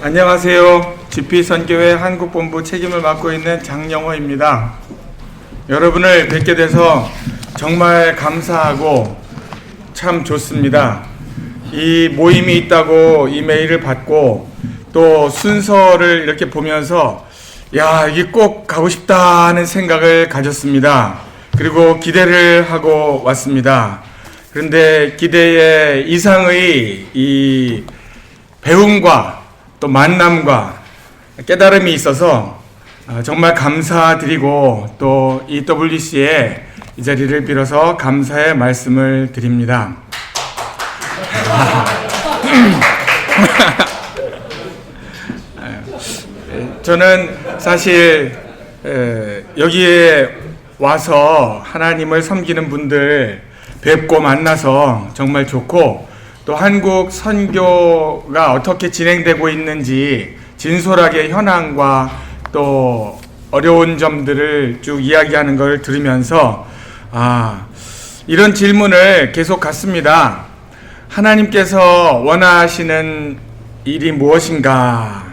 안녕하세요. GP선교회 한국본부 책임을 맡고 있는 장영호입니다. 여러분을 뵙게 돼서 정말 감사하고 참 좋습니다. 이 모임이 있다고 이메일을 받고 또 순서를 이렇게 보면서 야, 이게 꼭 가고 싶다 하는 생각을 가졌습니다. 그리고 기대를 하고 왔습니다. 그런데 기대의 이상의 이 배움과 또 만남과 깨달음이 있어서 정말 감사드리고 또 EWC에 이 자리를 빌어서 감사의 말씀을 드립니다. 저는 사실 여기에 와서 하나님을 섬기는 분들 뵙고 만나서 정말 좋고 또 한국 선교가 어떻게 진행되고 있는지 진솔하게 현황과 또 어려운 점들을 쭉 이야기하는 걸 들으면서 이런 질문을 계속 갖습니다. 하나님께서 원하시는 일이 무엇인가?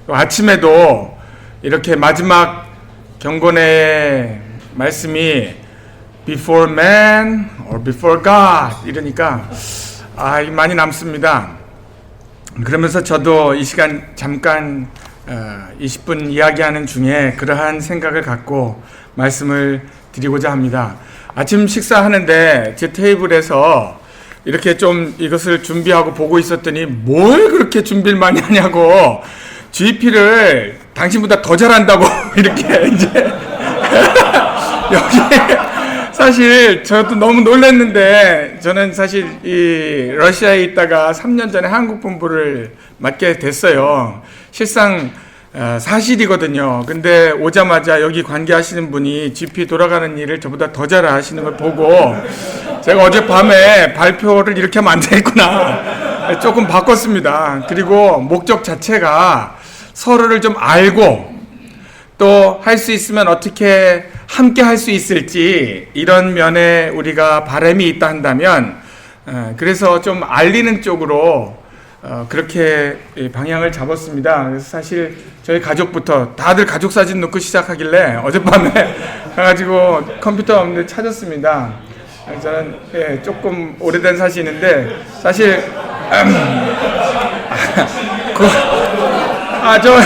아침에도 이렇게 마지막 경건의 말씀이 Before man or before God 이러니까 많이 남습니다. 그러면서 저도 이 시간 잠깐 20분 이야기하는 중에 그러한 생각을 갖고 말씀을 드리고자 합니다. 아침 식사하는데 제 테이블에서 이렇게 좀 이것을 준비하고 보고 있었더니 뭘 그렇게 준비를 많이 하냐고 GP를 당신보다 더 잘한다고 이렇게 이제 여기 사실 저도 너무 놀랐는데 저는 사실 이 러시아에 있다가 3년 전에 한국 본부를 맡게 됐어요. 실상 사실이거든요. 근데 오자마자 여기 관계하시는 분이 GP 돌아가는 일을 저보다 더 잘 아시는 걸 보고 제가 어젯밤에 발표를 이렇게 하면 안 되겠구나 조금 바꿨습니다. 그리고 목적 자체가 서로를 좀 알고 또 할 수 있으면 어떻게 함께 할 수 있을지 이런 면에 우리가 바람이 있다 한다면 그래서 좀 알리는 쪽으로 그렇게 방향을 잡았습니다. 그래서 사실 저희 가족부터 다들 가족 사진 넣고 시작하길래 어젯밤에 가가지고 컴퓨터 없는데 찾았습니다. 저는 조금 오래된 사진인데 사실 저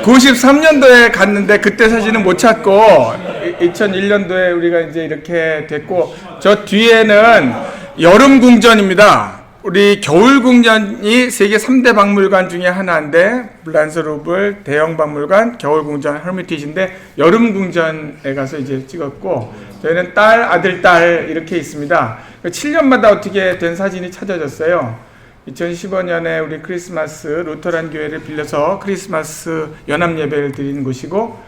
93년도에 갔는데 그때 사진은 못 찾고 2001년도에 우리가 이제 이렇게 됐고 저 뒤에는 여름 궁전입니다. 우리 겨울 궁전이 세계 3대 박물관 중에 하나인데 블란스루블 대형 박물관, 겨울 궁전 허미티지인데 여름 궁전에 가서 이제 찍었고 저희는 딸, 아들, 딸 이렇게 있습니다. 7년마다 어떻게 된 사진이 찾아졌어요. 2015년에 우리 크리스마스 루터란 교회를 빌려서 크리스마스 연합 예배를 드리는 곳이고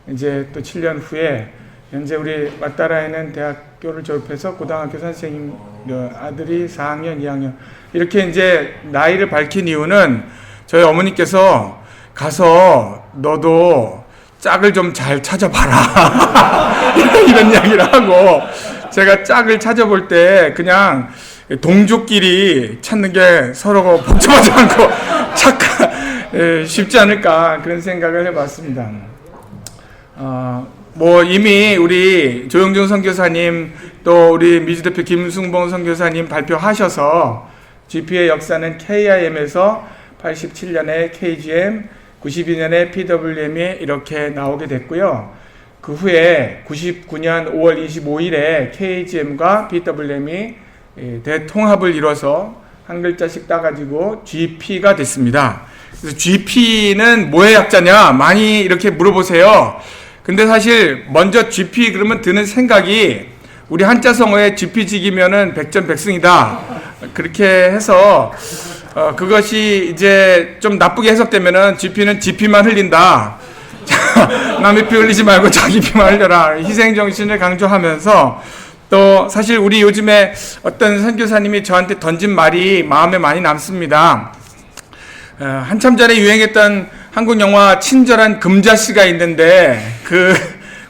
이제 또 7년 후에 현재 우리 왓다라에는 대학교를 졸업해서 고등학교 선생님 아들이 4학년, 2학년 이렇게 이제 나이를 밝힌 이유는 저희 어머니께서 가서 너도 짝을 좀 잘 찾아봐라 이런 이야기를 하고 제가 짝을 찾아볼 때 그냥 동족끼리 찾는 게 서로 복잡하지 않고 쉽지 않을까 그런 생각을 해봤습니다. 뭐 이미 우리 조영준 선교사님 또 우리 미주대표 김승봉 선교사님 발표하셔서 GP의 역사는 KIM에서 87년에 KGM, 92년에 PWM이 이렇게 나오게 됐고요. 그 후에 99년 5월 25일에 KGM과 PWM이 대통합을 이뤄서 한 글자씩 따가지고 GP가 됐습니다. 그래서 GP는 뭐의 약자냐 많이 이렇게 물어보세요. 근데 사실 먼저 GP 그러면 드는 생각이 우리 한자성어에 GP직이면은 백전백승이다 그렇게 해서 그것이 이제 좀 나쁘게 해석되면은 GP는 GP만 흘린다. 남의 피 흘리지 말고 자기 피만 흘려라. 희생정신을 강조하면서 또 사실 우리 요즘에 어떤 선교사님이 저한테 던진 말이 마음에 많이 남습니다. 한참 전에 유행했던 한국 영화 친절한 금자씨가 있는데 그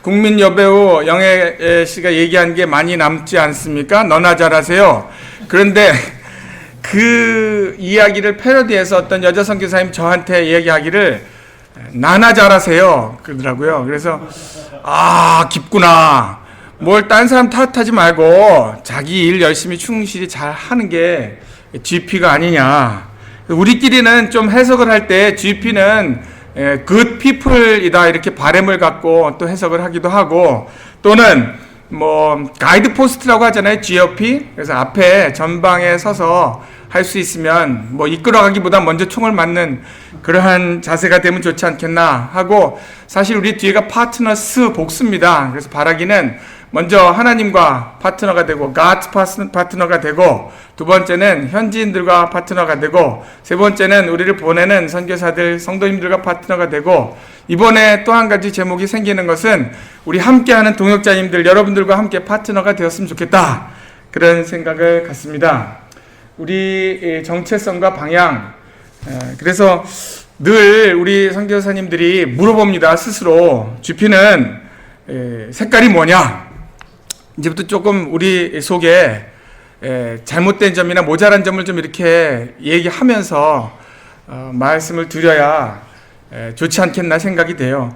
국민 여배우 영애 씨가 얘기한 게 많이 남지 않습니까? 너나 잘하세요. 그런데 그 이야기를 패러디해서 어떤 여자 선교사님 저한테 얘기하기를 나나 잘하세요 그러더라고요. 그래서 깊구나. 뭘 딴 사람 탓하지 말고 자기 일 열심히 충실히 잘 하는 게 GP가 아니냐. 우리끼리는 좀 해석을 할 때 GP는 good people이다 이렇게 바램을 갖고 또 해석을 하기도 하고, 또는 뭐 가이드 포스트라고 하잖아요. GOP. 그래서 앞에 전방에 서서 할 수 있으면 뭐 이끌어가기보다 먼저 총을 맞는 그러한 자세가 되면 좋지 않겠나 하고, 사실 우리 뒤에가 파트너스 복수입니다. 그래서 바라기는 먼저 하나님과 파트너가 되고 God's 파트너가 되고, 두 번째는 현지인들과 파트너가 되고, 세 번째는 우리를 보내는 선교사들 성도님들과 파트너가 되고, 이번에 또 한 가지 제목이 생기는 것은 우리 함께하는 동역자님들 여러분들과 함께 파트너가 되었으면 좋겠다, 그런 생각을 갖습니다. 우리 정체성과 방향, 그래서 늘 우리 선교사님들이 물어봅니다. 스스로 GP는 색깔이 뭐냐. 이제부터 조금 우리 속에 잘못된 점이나 모자란 점을 좀 이렇게 얘기하면서 말씀을 드려야 좋지 않겠나 생각이 돼요.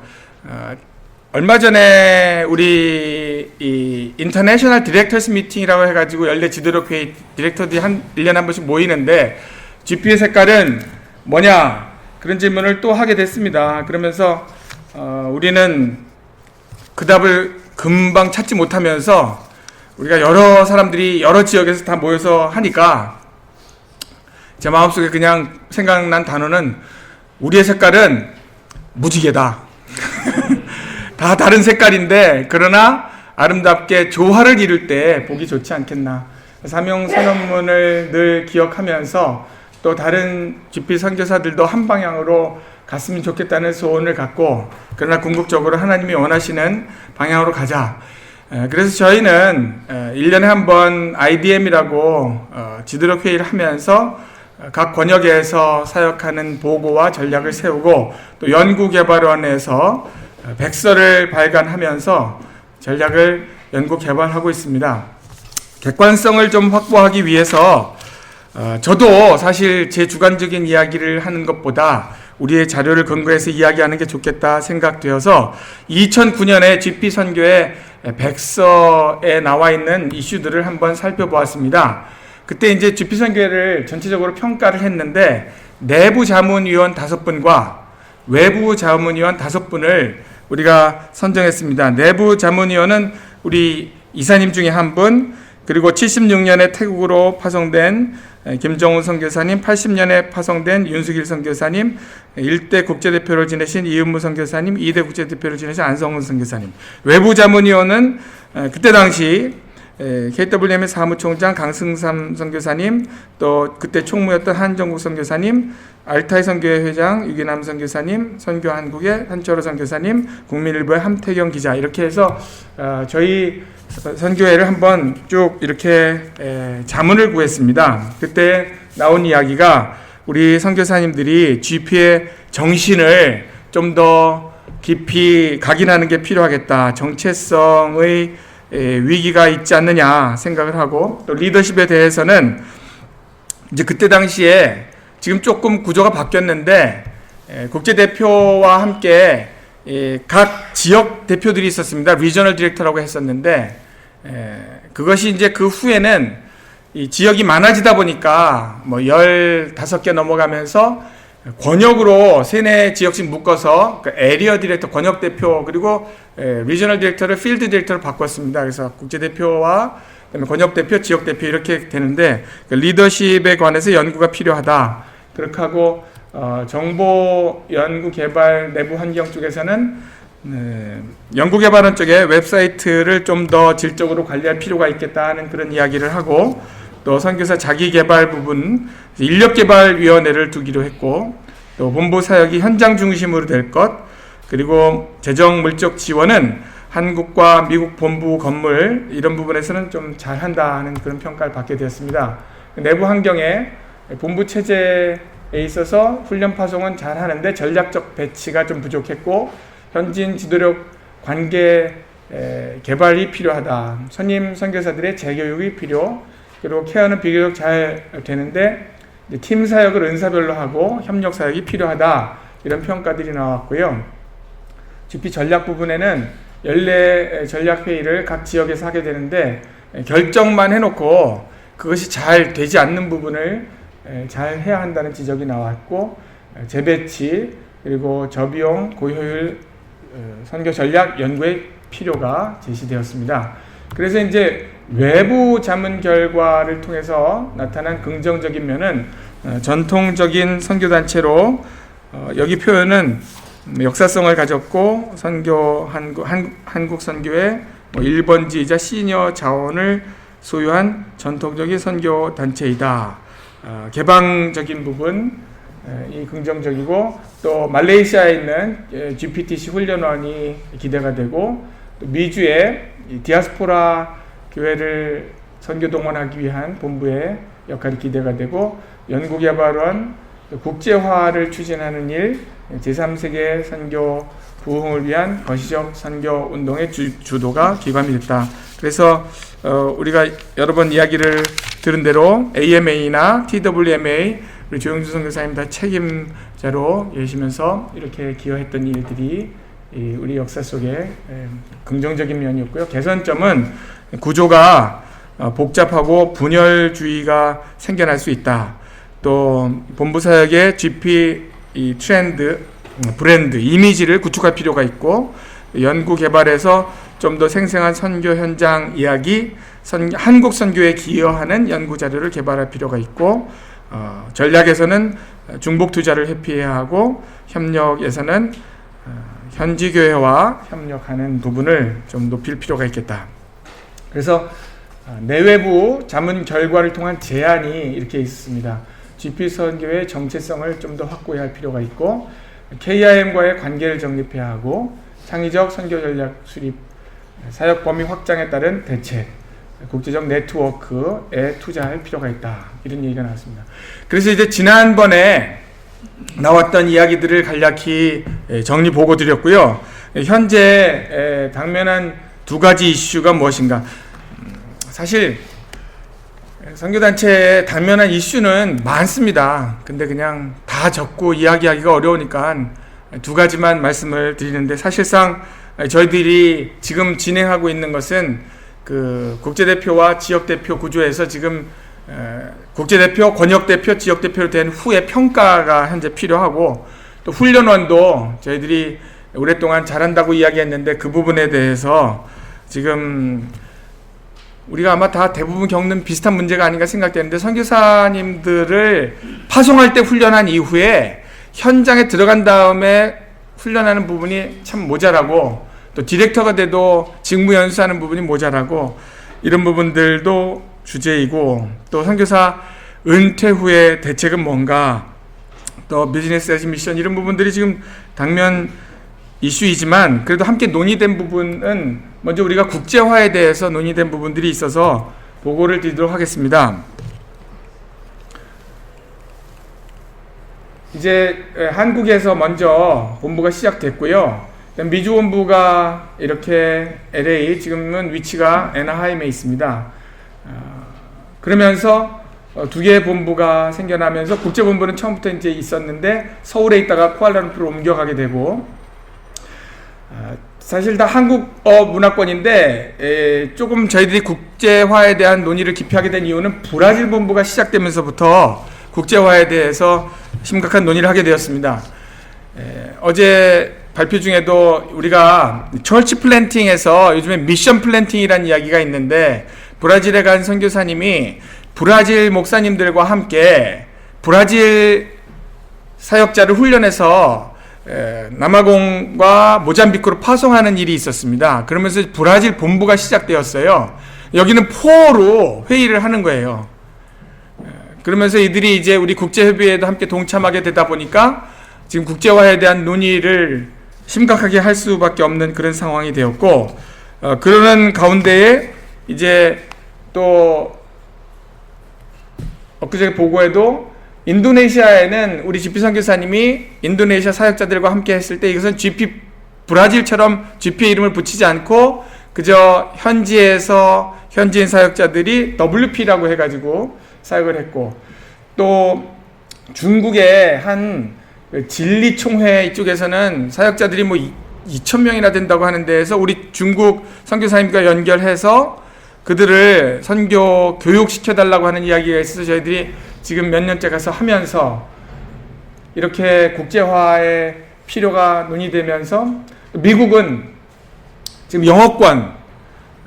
얼마 전에 우리 이 인터내셔널 디렉터스 미팅이라고 해가지고 연례 지도력 회의 디렉터들이 1년에 한 번씩 모이는데 GP의 색깔은 뭐냐 그런 질문을 또 하게 됐습니다. 그러면서 우리는 그 답을 금방 찾지 못하면서 우리가 여러 사람들이 여러 지역에서 다 모여서 하니까 제 마음속에 그냥 생각난 단어는 우리의 색깔은 무지개다. 다 다른 색깔인데 그러나 아름답게 조화를 이룰 때 보기 좋지 않겠나. 사명 선언문을 늘 기억하면서 또 다른 GP 선교사들도 한 방향으로 갔으면 좋겠다는 소원을 갖고, 그러나 궁극적으로 하나님이 원하시는 방향으로 가자. 그래서 저희는 1년에 한 번 IDM이라고 지도력 회의를 하면서 각 권역에서 사역하는 보고와 전략을 세우고, 또 연구개발원에서 백서를 발간하면서 전략을 연구 개발하고 있습니다. 객관성을 좀 확보하기 위해서 저도 사실 제 주관적인 이야기를 하는 것보다 우리의 자료를 근거해서 이야기하는 게 좋겠다 생각되어서 2009년에 GP 선교의 백서에 나와 있는 이슈들을 한번 살펴보았습니다. 그때 이제 GP 선교회를 전체적으로 평가를 했는데 내부 자문위원 5분과 외부 자문위원 5분을 우리가 선정했습니다. 내부 자문위원은 우리 이사님 중에 한 분, 그리고 76년에 태국으로 파송된 김정훈 선교사님, 80년에 파송된 윤수길 선교사님, 1대 국제대표를 지내신 이은무 선교사님, 2대 국제대표를 지내신 안성훈 선교사님. 외부 자문위원은 그때 당시 KWM의 사무총장 강승삼 선교사님, 또 그때 총무였던 한정국 선교사님, 알타이 선교회 회장 유기남 선교사님, 선교한국의 한철호 선교사님, 국민일보의 함태경 기자, 이렇게 해서 저희 선교회를 한번 쭉 이렇게 자문을 구했습니다. 그때 나온 이야기가 우리 선교사님들이 GP의 정신을 좀 더 깊이 각인하는 게 필요하겠다. 정체성의 위기가 있지 않느냐 생각을 하고, 또 리더십에 대해서는 이제 그때 당시에 지금 조금 구조가 바뀌었는데 국제대표와 함께 각 지역 대표들이 있었습니다. 리저널 디렉터라고 했었는데 그것이 이제 그 후에는 이 지역이 많아지다 보니까 뭐 15개 넘어가면서 권역으로 3-4지역씩 묶어서 그 에리어 디렉터, 권역 대표, 그리고 리저널 디렉터를 필드 디렉터로 바꿨습니다. 그래서 국제대표와 그다음에 권역 대표, 지역 대표 이렇게 되는데 그 리더십에 관해서 연구가 필요하다. 그렇게 하고 정보 연구 개발 내부 환경 쪽에서는 연구 개발원 쪽에 웹사이트를 좀 더 질적으로 관리할 필요가 있겠다 하는 그런 이야기를 하고, 또 선교사 자기 개발 부분 인력개발위원회를 두기로 했고, 또 본부 사역이 현장 중심으로 될 것, 그리고 재정 물적 지원은 한국과 미국 본부 건물 이런 부분에서는 좀 잘한다 하는 그런 평가를 받게 되었습니다. 내부 환경에 본부 체제에 있어서 훈련 파송은 잘하는데 전략적 배치가 좀 부족했고, 현지인 지도력 관계 개발이 필요하다. 선임 선교사들의 재교육이 필요. 그리고 케어는 비교적 잘 되는데 팀 사역을 은사별로 하고 협력 사역이 필요하다, 이런 평가들이 나왔고요. GP 전략 부분에는 연례 전략 회의를 각 지역에서 하게 되는데 결정만 해놓고 그것이 잘 되지 않는 부분을 잘 해야 한다는 지적이 나왔고, 재배치 그리고 저비용 고효율 선교 전략 연구의 필요가 제시되었습니다. 그래서 이제 외부 자문 결과를 통해서 나타난 긍정적인 면은 전통적인 선교단체로 여기 표현은 역사성을 가졌고 선교 한국 선교의 1번지이자 시니어 자원을 소유한 전통적인 선교 단체이다. 개방적인 부분 이 긍정적이고, 또 말레이시아에 있는 GPTC 훈련원이 기대가 되고, 또 미주의 디아스포라 교회를 선교 동원하기 위한 본부의 역할이 기대가 되고, 연구개발원 국제화를 추진하는 일, 제3세계 선교 부흥을 위한 거시적 선교 운동의 주도가 기감이 됐다. 그래서 우리가 여러 번 이야기를 들은 대로 AMA나 TWMA 우리 조영주 선교사님 다 책임자로 계시면서 이렇게 기여했던 일들이 우리 역사 속에 긍정적인 면이었고요. 개선점은 구조가 복잡하고 분열주의가 생겨날 수 있다. 또 본부 사역의 GP 트렌드, 브랜드, 이미지를 구축할 필요가 있고, 연구 개발에서 좀 더 생생한 선교 현장 이야기, 한국 선교에 기여하는 연구 자료를 개발할 필요가 있고, 전략에서는 중복 투자를 회피해야 하고, 협력에서는 현지 교회와 협력하는 부분을 좀 높일 필요가 있겠다. 그래서 내외부 자문 결과를 통한 제안이 이렇게 있습니다. GP 선교의 정체성을 좀 더 확고히 할 필요가 있고, KIM과의 관계를 정립해야 하고, 창의적 선교 전략 수립, 사역 범위 확장에 따른 대책, 국제적 네트워크에 투자할 필요가 있다. 이런 얘기가 나왔습니다. 그래서 이제 지난번에 나왔던 이야기들을 간략히 정리 보고 드렸고요. 현재 당면한 두 가지 이슈가 무엇인가? 사실 선교단체의 당면한 이슈는 많습니다. 근데 그냥 다 적고 이야기하기가 어려우니까 두 가지만 말씀을 드리는데, 사실상 저희들이 지금 진행하고 있는 것은 그 국제대표와 지역대표 구조에서 지금 국제대표, 권역대표, 지역대표로 된 후에 평가가 현재 필요하고, 또 훈련원도 저희들이 오랫동안 잘한다고 이야기했는데 그 부분에 대해서 지금 우리가 아마 다 대부분 겪는 비슷한 문제가 아닌가 생각되는데, 선교사님들을 파송할 때 훈련한 이후에 현장에 들어간 다음에 훈련하는 부분이 참 모자라고, 또 디렉터가 돼도 직무 연수하는 부분이 모자라고, 이런 부분들도 주제이고, 또 선교사 은퇴 후에 대책은 뭔가, 또 비즈니스 에즈 미션, 이런 부분들이 지금 당면 이슈이지만 그래도 함께 논의된 부분은 먼저 우리가 국제화에 대해서 논의된 부분들이 있어서 보고를 드리도록 하겠습니다. 이제 한국에서 먼저 본부가 시작됐고요. 미주 본부가 이렇게 LA, 지금은 위치가 애나하임에 있습니다. 그러면서 두 개의 본부가 생겨나면서 국제본부는 처음부터 이제 있었는데 서울에 있다가 쿠알라룸푸르로 옮겨가게 되고, 사실 다 한국어 문화권인데 조금 저희들이 국제화에 대한 논의를 깊이 하게 된 이유는 브라질 본부가 시작되면서부터 국제화에 대해서 심각한 논의를 하게 되었습니다. 어제 발표 중에도 우리가 처치 플랜팅에서 요즘에 미션 플랜팅이라는 이야기가 있는데, 브라질에 간 선교사님이 브라질 목사님들과 함께 브라질 사역자를 훈련해서 남아공과 모잠비크로 파송하는 일이 있었습니다. 그러면서 브라질 본부가 시작되었어요. 여기는 포로 회의를 하는 거예요. 그러면서 이들이 이제 우리 국제협의회에도 함께 동참하게 되다 보니까 지금 국제화에 대한 논의를 심각하게 할 수밖에 없는 그런 상황이 되었고, 그러는 가운데에 이제 또 엊그제 보고에도 인도네시아에는 우리 GP 선교사님이 인도네시아 사역자들과 함께 했을 때 이것은 브라질처럼 GP의 이름을 붙이지 않고 그저 현지에서 현지인 사역자들이 WP라고 해가지고 사역을 했고, 또 중국의 한 진리총회 이쪽에서는 사역자들이 뭐 2,000명이나 된다고 하는 데에서 우리 중국 선교사님과 연결해서 그들을 선교 교육시켜달라고 하는 이야기가 있어서 저희들이 지금 몇 년째 가서 하면서 이렇게 국제화의 필요가 논의되면서, 미국은 지금 영어권,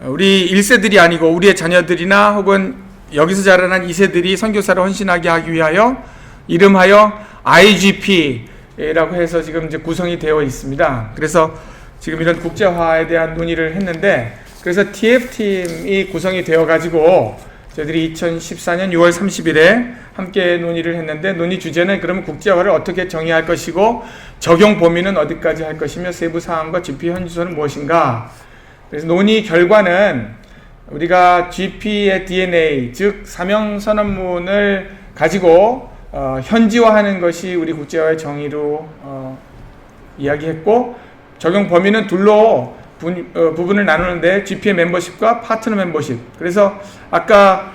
우리 1세들이 아니고 우리의 자녀들이나 혹은 여기서 자라난 2세들이 선교사를 헌신하게 하기 위하여 이름하여 IGP라고 해서 지금 이제 구성이 되어 있습니다. 그래서 지금 이런 국제화에 대한 논의를 했는데, 그래서 TF팀이 구성이 되어 가지고 저희들이 2014년 6월 30일에 함께 논의를 했는데, 논의 주제는 그러면 국제화를 어떻게 정의할 것이고 적용 범위는 어디까지 할 것이며 세부 사항과 GP 현주소는 무엇인가. 그래서 논의 결과는 우리가 GP의 DNA, 즉 사명선언문을 가지고 현지화하는 것이 우리 국제화의 정의로 이야기했고, 적용 범위는 둘로 부분을 나누는데 GP의 멤버십과 파트너 멤버십. 그래서 아까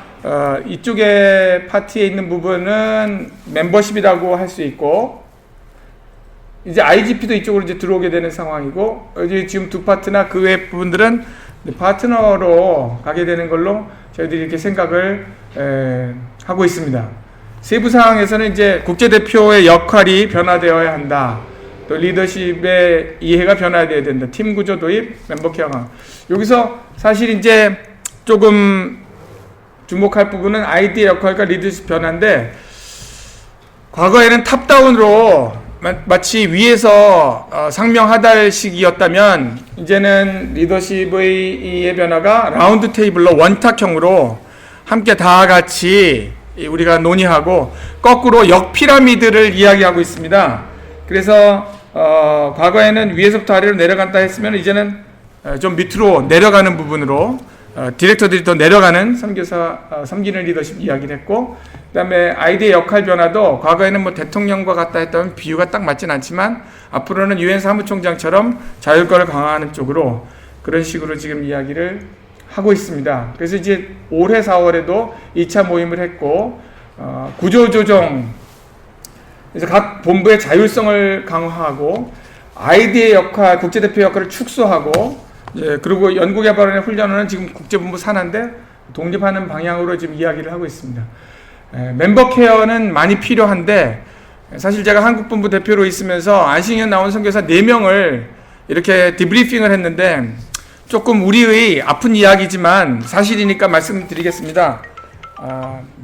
이쪽에 파티에 있는 부분은 멤버십이라고 할 수 있고, 이제 IGP도 이쪽으로 이제 들어오게 되는 상황이고, 이제 지금 두 파트나 그 외 부분들은 파트너로 가게 되는 걸로 저희들이 이렇게 생각을 하고 있습니다. 세부 사항에서는 이제 국제대표의 역할이 변화되어야 한다. 또 리더십의 이해가 변화되어야 된다. 팀 구조 도입, 멤버 케어가. 여기서 사실 이제 조금 주목할 부분은 아이디의 역할과 리더십 변화인데, 과거에는 탑다운으로 마치 위에서 상명하달식이었다면, 이제는 리더십의 변화가 라운드 테이블로 원탁형으로 함께 다 같이 우리가 논의하고, 거꾸로 역피라미드를 이야기하고 있습니다. 그래서 과거에는 위에서부터 아래로 내려간다 했으면, 이제는 좀 밑으로 내려가는 부분으로 디렉터들이 더 내려가는 선교사 섬기는 리더십 이야기를 했고, 그 다음에 아이디의 역할 변화도 과거에는 뭐 대통령과 같다 했다면 비유가 딱 맞진 않지만, 앞으로는 유엔 사무총장처럼 자율권을 강화하는 쪽으로 그런 식으로 지금 이야기를 하고 있습니다. 그래서 이제 올해 4월에도 2차 모임을 했고, 구조조정, 그래서 각 본부의 자율성을 강화하고, 아이디의 역할, 국제대표 역할을 축소하고, 그리고 연구개발원의 훈련은 지금 국제본부 산하인데 독립하는 방향으로 지금 이야기를 하고 있습니다. 멤버 케어는 많이 필요한데, 사실 제가 한국본부 대표로 있으면서 안식년 나온 선교사 4명을 이렇게 디브리핑을 했는데, 조금 우리의 아픈 이야기지만 사실이니까 말씀드리겠습니다.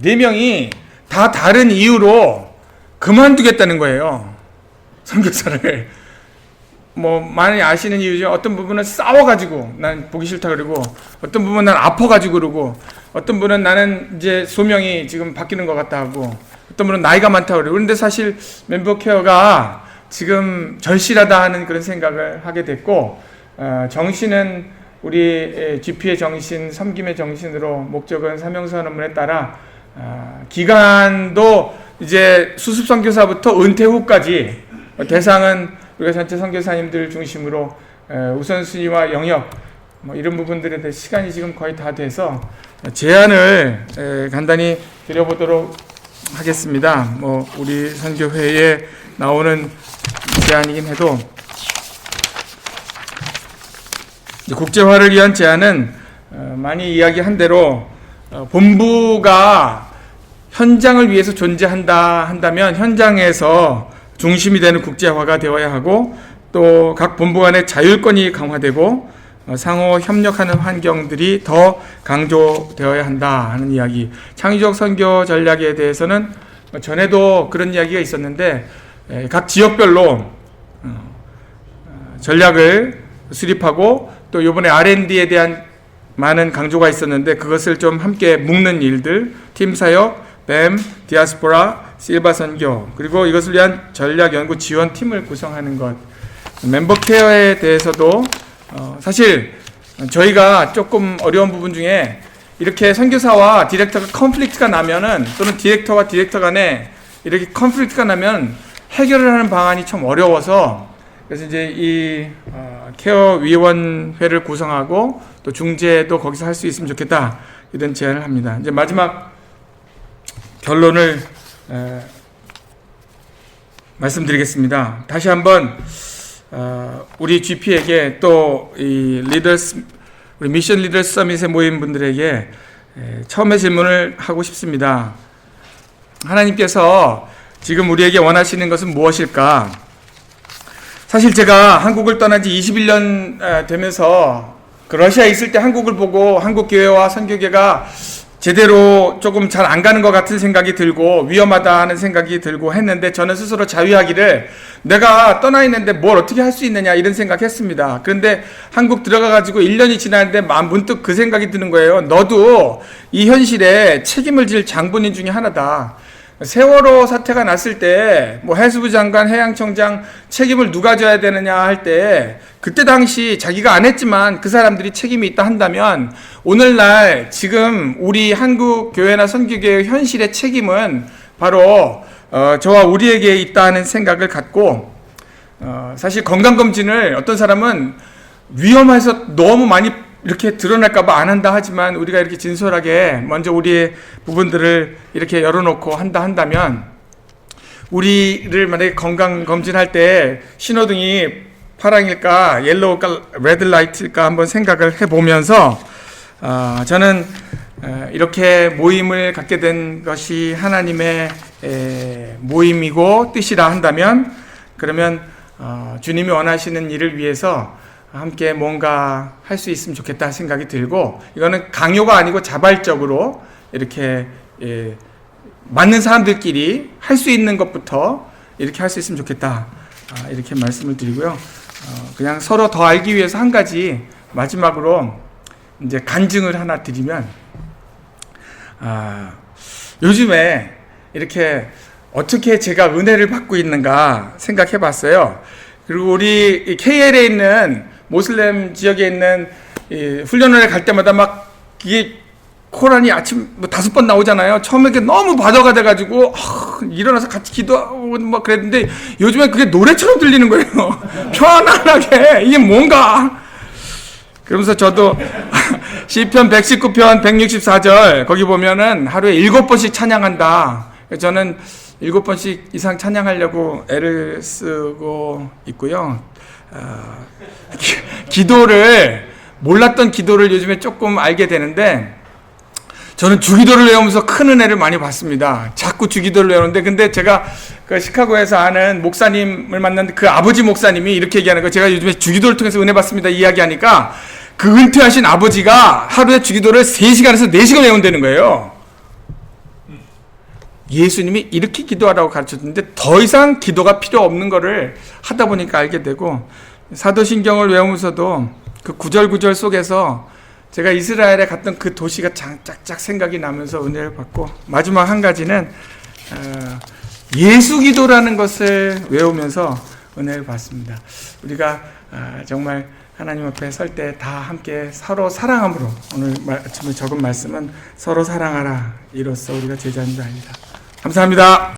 4명이 다 다른 이유로 그만두겠다는 거예요, 선교사를. 뭐 많이 아시는 이유죠. 어떤 부분은 싸워가지고 난 보기 싫다 그러고, 어떤 부분은 난 아파가지고 그러고, 어떤 분은 나는 이제 소명이 지금 바뀌는 것 같다 하고, 어떤 분은 나이가 많다 그러고. 그런데 사실 멤버 케어가 지금 절실하다 하는 그런 생각을 하게 됐고, 정신은 우리 GP의 정신, 섬김의 정신으로, 목적은 사명선언문에 따라 기간도 이제 수습 선교사부터 은퇴 후까지 대상은 우리가 전체 선교사님들 중심으로 우선순위와 영역 뭐 이런 부분들에 대해 시간이 지금 거의 다 돼서 제안을 간단히 드려보도록 하겠습니다. 뭐 우리 선교회에 나오는 제안이긴 해도, 국제화를 위한 제안은 많이 이야기한 대로 본부가 현장을 위해서 존재한다면 현장에서 중심이 되는 국제화가 되어야 하고, 또 각 본부 간의 자율권이 강화되고 상호 협력하는 환경들이 더 강조되어야 한다 하는 이야기. 창의적 선교 전략에 대해서는 전에도 그런 이야기가 있었는데, 각 지역별로 전략을 수립하고, 또 이번에 R&D에 대한 많은 강조가 있었는데 그것을 좀 함께 묶는 일들, 팀 사역, 뱀, 디아스포라, 실바 선교, 그리고 이것을 위한 전략 연구 지원 팀을 구성하는 것. 멤버 케어에 대해서도 사실 저희가 조금 어려운 부분 중에, 이렇게 선교사와 디렉터가 컨플릭트가 나면은, 또는 디렉터와 디렉터 간에 이렇게 컨플릭트가 나면 해결을 하는 방안이 참 어려워서 그래서 이제 이 케어 위원회를 구성하고 또 중재도 거기서 할 수 있으면 좋겠다, 이런 제안을 합니다. 이제 마지막 결론을 말씀드리겠습니다. 다시 한번 우리 GP에게 또 이 리더스, 우리 미션 리더스 서밋에 모인 분들에게 처음에 질문을 하고 싶습니다. 하나님께서 지금 우리에게 원하시는 것은 무엇일까? 사실 제가 한국을 떠난 지 21년 되면서 그 러시아에 있을 때 한국을 보고 한국 교회와 선교계가 제대로 조금 잘 안 가는 것 같은 생각이 들고 위험하다 하는 생각이 들고 했는데, 저는 스스로 자위하기를 내가 떠나 있는데 뭘 어떻게 할 수 있느냐 이런 생각했습니다. 그런데 한국 들어가가지고 1년이 지났는데 문득 그 생각이 드는 거예요. 너도 이 현실에 책임을 질 장본인 중에 하나다. 세월호 사태가 났을 때 뭐 해수부 장관, 해양청장 책임을 누가 져야 되느냐 할 때 그때 당시 자기가 안 했지만 그 사람들이 책임이 있다 한다면, 오늘날 지금 우리 한국 교회나 선교계의 현실의 책임은 바로 저와 우리에게 있다는 생각을 갖고, 사실 건강검진을 어떤 사람은 위험해서 너무 많이 이렇게 드러날까봐 안 한다 하지만, 우리가 이렇게 진솔하게 먼저 우리의 부분들을 이렇게 열어놓고 한다면, 우리를 만약에 건강검진할 때 신호등이 파랑일까 옐로우일까 레드라이트일까 한번 생각을 해보면서, 저는 이렇게 모임을 갖게 된 것이 하나님의 모임이고 뜻이라 한다면, 그러면 주님이 원하시는 일을 위해서 함께 뭔가 할 수 있으면 좋겠다 생각이 들고, 이거는 강요가 아니고 자발적으로 이렇게 맞는 사람들끼리 할 수 있는 것부터 이렇게 할 수 있으면 좋겠다, 이렇게 말씀을 드리고요. 그냥 서로 더 알기 위해서 한 가지 마지막으로 이제 간증을 하나 드리면, 요즘에 이렇게 어떻게 제가 은혜를 받고 있는가 생각해 봤어요. 그리고 우리 KL에 있는 모슬렘 지역에 있는 훈련을 갈 때마다 막 이게 코란이 아침 뭐 5번 나오잖아요. 처음에 너무 바다가 돼가지고 일어나서 같이 기도하고 막 그랬는데, 요즘에 그게 노래처럼 들리는 거예요. 편안하게 이게 뭔가. 그러면서 저도 시편 119편 164절 거기 보면은 하루에 7번씩 찬양한다. 저는 7번씩 이상 찬양하려고 애를 쓰고 있고요. 기도를, 몰랐던 기도를 요즘에 조금 알게 되는데, 저는 주기도를 외우면서 큰 은혜를 많이 받습니다. 자꾸 주기도를 외우는데, 근데 제가 그 시카고에서 아는 목사님을 만났는데 그 아버지 목사님이 이렇게 얘기하는 거예요. 제가 요즘에 주기도를 통해서 은혜 받습니다 이야기하니까, 그 은퇴하신 아버지가 하루에 주기도를 3시간에서 4시간 외운다는 거예요. 예수님이 이렇게 기도하라고 가르쳤는데 더 이상 기도가 필요 없는 거를 하다 보니까 알게 되고, 사도신경을 외우면서도 그 구절구절 속에서 제가 이스라엘에 갔던 그 도시가 짝짝 생각이 나면서 은혜를 받고, 마지막 한 가지는 예수기도라는 것을 외우면서 은혜를 받습니다. 우리가 정말 하나님 앞에 설 때 다 함께 서로 사랑함으로, 오늘 아침에 적은 말씀은 서로 사랑하라, 이로써 우리가 제자인 줄 압니다. 감사합니다.